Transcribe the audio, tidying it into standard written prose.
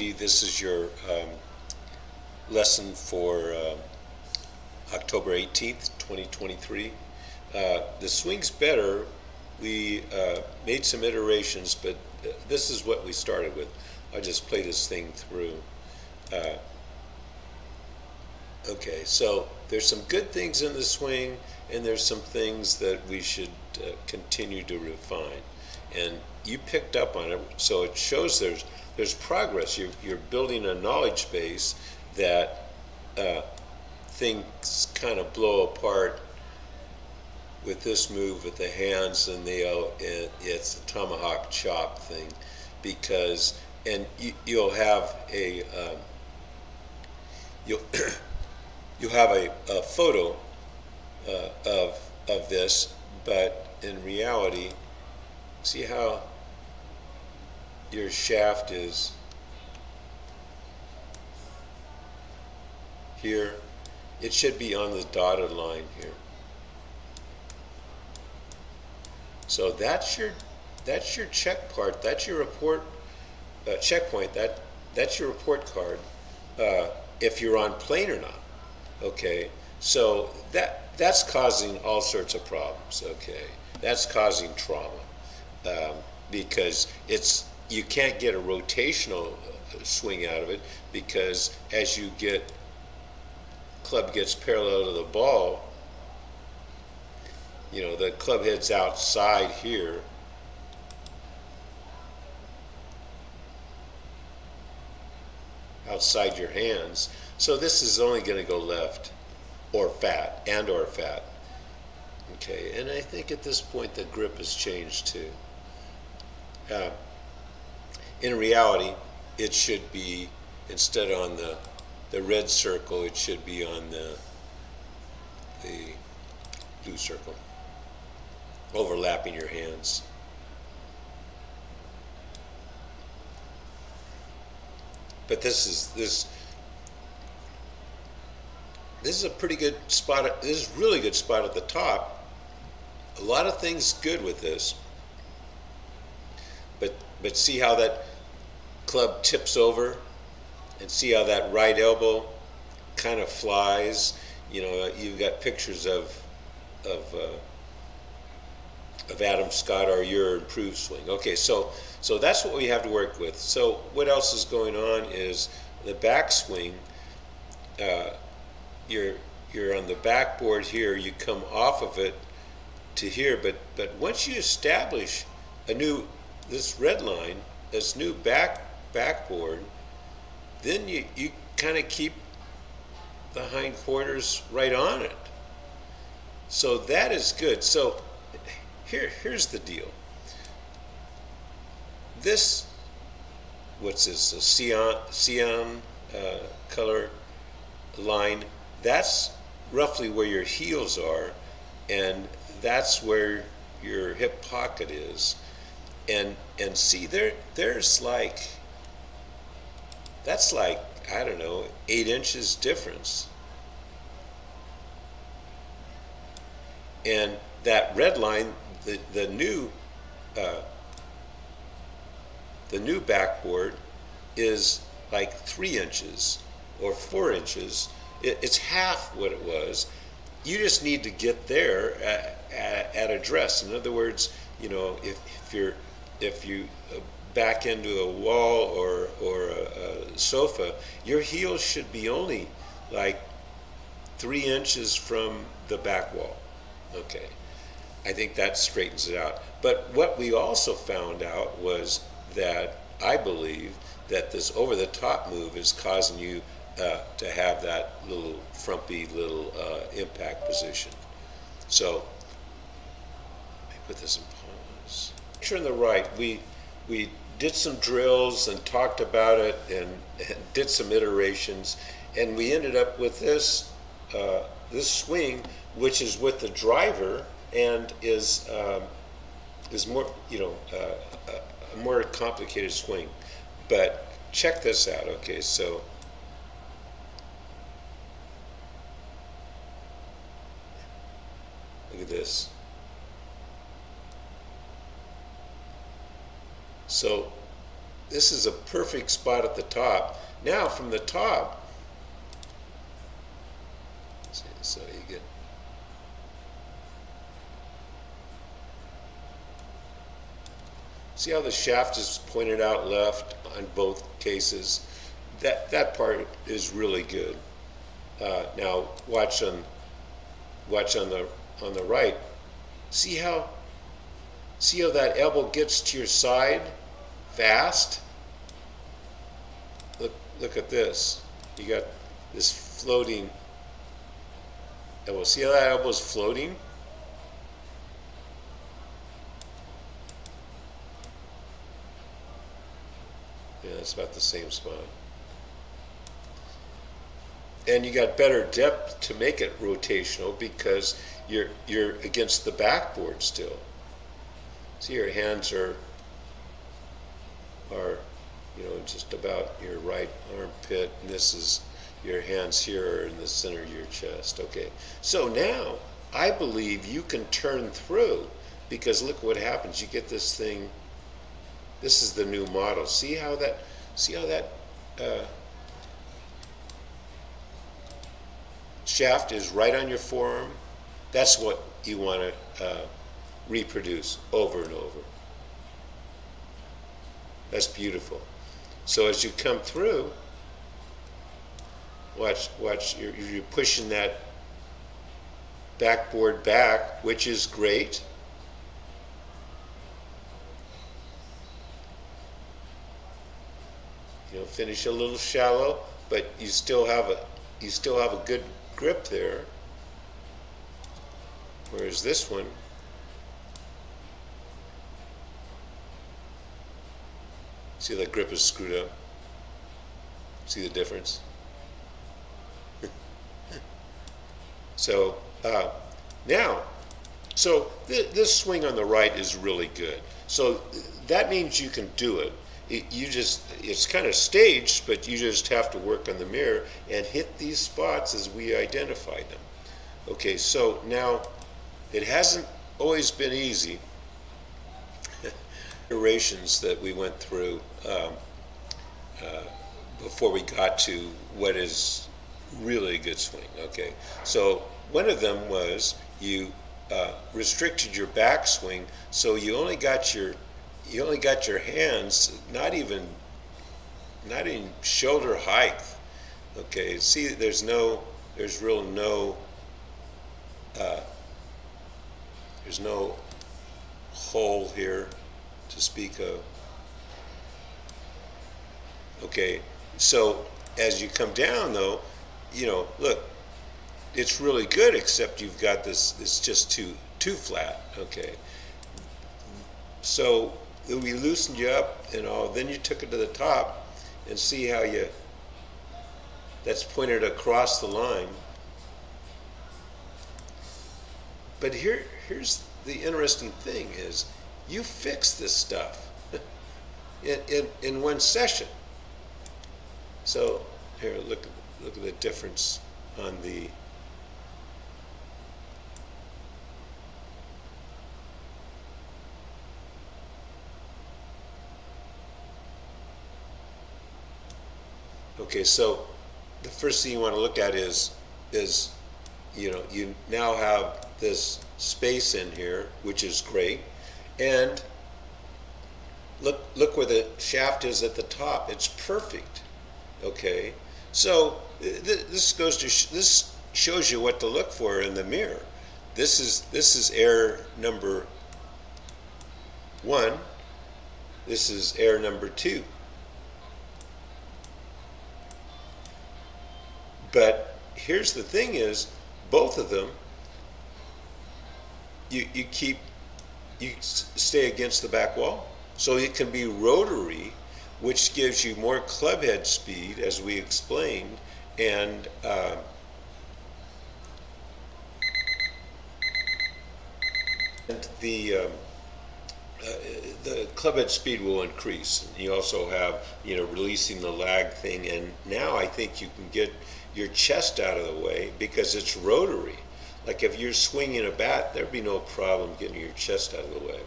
Didi. This is your lesson for October 18th, 2023. The swing's better. We made some iterations, but this is what we started with. I'll just play this thing through. Okay, so there's some good things in the swing, and there's some things that we should continue to refine. And you picked up on it, so it shows there's progress. You're building a knowledge base that things kind of blow apart with this move with the hands and it's the tomahawk chop thing, because you'll have a you'll have a photo of this, but in reality, see how your shaft is here? It should be on the dotted line here. So that's your check part. That's your report checkpoint. That's your report card. If you're on plane or not. Okay. So that's causing all sorts of problems. Okay. That's causing trauma because you can't get a rotational swing out of it, because as you club gets parallel to the ball, you know, the club head's outside here, outside your hands. So this is only going to go left or fat, Okay, and I think at this point the grip has changed too. In reality, it should be, instead on the red circle, it should be on the blue circle, overlapping your hands. But this is a pretty good spot. This is a really good spot at the top. A lot of things good with this. But see how that club tips over, and see how that right elbow kind of flies. You know, you've got pictures of Adam Scott or your improved swing. Okay, so that's what we have to work with. So what else is going on is the backswing. You're on the backboard here. You come off of it to here, but once you establish this red line, this new backboard, then you kind of keep the hindquarters right on it. So that is good. So here's the deal. What's this? A cyan color line. That's roughly where your heels are, and that's where your hip pocket is. And see, there's like, that's like, I don't know, 8 inches difference. And that red line, the new backboard is like 3 inches or 4 inches. It's half what it was. You just need to get there at address. In other words, you know, if you back into a wall or a sofa, your heels should be only like 3 inches from the back wall. Okay, I think that straightens it out. But what we also found out was that I believe that this over-the-top move is causing you to have that little frumpy little impact position. So let me put this in pause. Picture on the right, we did some drills and talked about it and did some iterations, and we ended up with this swing, which is with the driver and is more, you know, a more complicated swing. But check this out. Okay, so look at this. So this is a perfect spot at the top. Now from the top, so you get, see how the shaft is pointed out left on both cases? That part is really good. Now watch on the right. See how that elbow gets to your side fast? Look at this. You got this floating elbow. See how that elbow is floating? Yeah, it's about the same spot. And you got better depth to make it rotational because you're against the backboard still. See, your hands are just about your right armpit, and this is your hands here are in the center of your chest. Okay, so now I believe you can turn through, because look what happens. You get this thing. This is the new model. See how that shaft is right on your forearm? That's what you want to reproduce over and over. That's beautiful. So as you come through, watch, you're pushing that backboard back, which is great. Finish a little shallow, but you still have a good grip there. Whereas this one, see, that grip is screwed up. See the difference? So now, this swing on the right is really good. So that means you can do it. It's kind of staged, but you just have to work on the mirror and hit these spots as we identified them. Okay, so now it hasn't always been easy. Iterations that we went through before we got to what is really a good swing. Okay, so one of them was you restricted your backswing, so you only got your hands not even shoulder height. Okay, see, there's no hole here to speak of. Okay, so as you come down though, look, it's really good, except you've got this, it's just too flat. Okay, so we loosened you up and all, then you took it to the top, and see how that's pointed across the line. But here's the interesting thing is, you fix this stuff in one session. So here, look at the difference on the okay, so the first thing you want to look at is you now have this space in here, which is great, and look where the shaft is at the top. It's perfect. Okay, so this shows you what to look for in the mirror. This is error number 1. This is error number 2. But here's the thing is, both of them, you stay against the back wall. So it can be rotary, which gives you more club head speed, as we explained, and the club head speed will increase. You also have, releasing the lag thing, and now I think you can get your chest out of the way because it's rotary. Like if you're swinging a bat, there'd be no problem getting your chest out of the way.